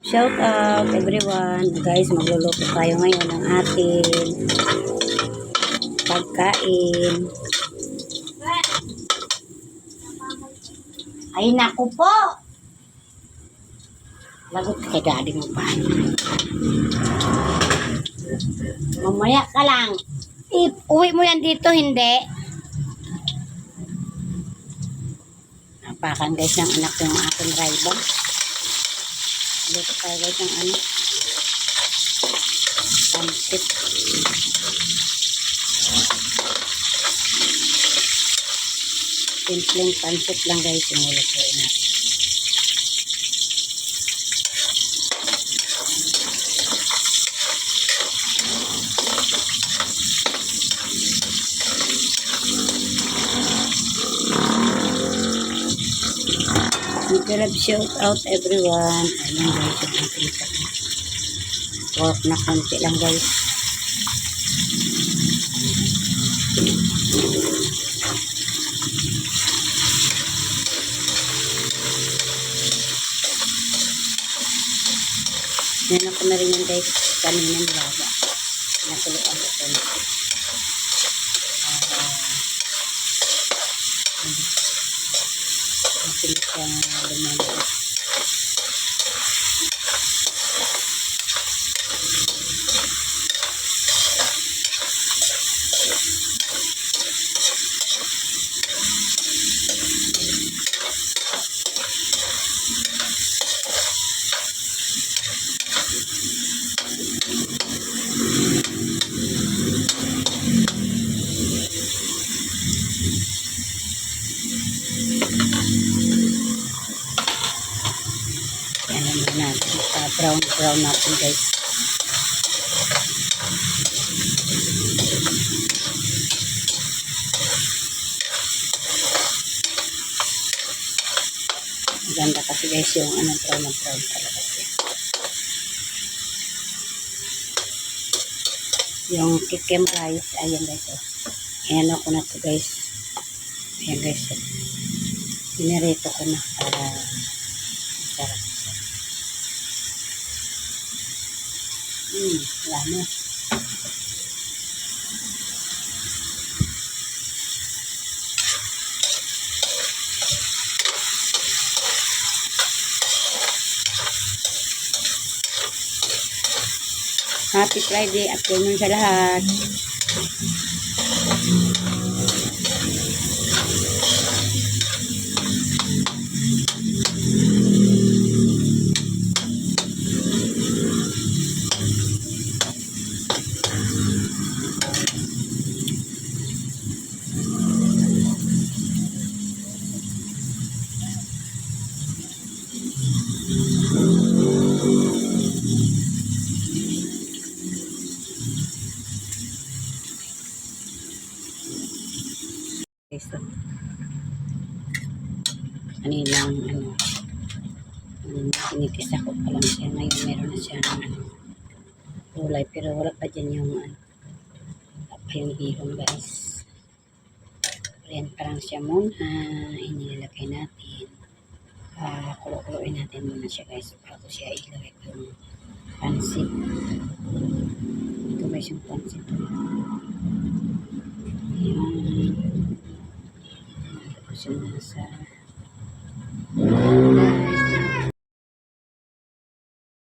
Shout out everyone. Guys, magluluto tayo ngayon ng ating pagkain. Ay, naku po! Lagot kay daddy mo pa. Mamaya ka lang. Uwi mo yan dito, hindi? Napakan guys ng anak yung aking rival. Dito tayo guys ng ano. Pansit. Simpleng pansit lang guys yung ulutuin natin. Shout out everyone. Ayun guys yung ating pork na konti lang guys. Yan ako na rin yan guys kanina nilaga. Nakuluan ko ito na. Masilit siyang lumalit. Brown natin guys. Maganda kasi guys yung brown talaga siya. Yung kikem rice, ayan guys. Ayan ako na to guys. Ayan guys. Pinirito ko na para sarap. Wala na. Happy Friday afternoon sa lahat. Kanilang inipis ako pa lang siya. Ngayon meron na siya ng kulay pero wala pa dyan yung wala pa yung bihon guys. Ayan parang siya muna inilagay natin. Kulo-kuloin natin muna siya guys bago siya ilagay yung pansit. Ito guys yung pansit. Ayan. Tapos yung nasa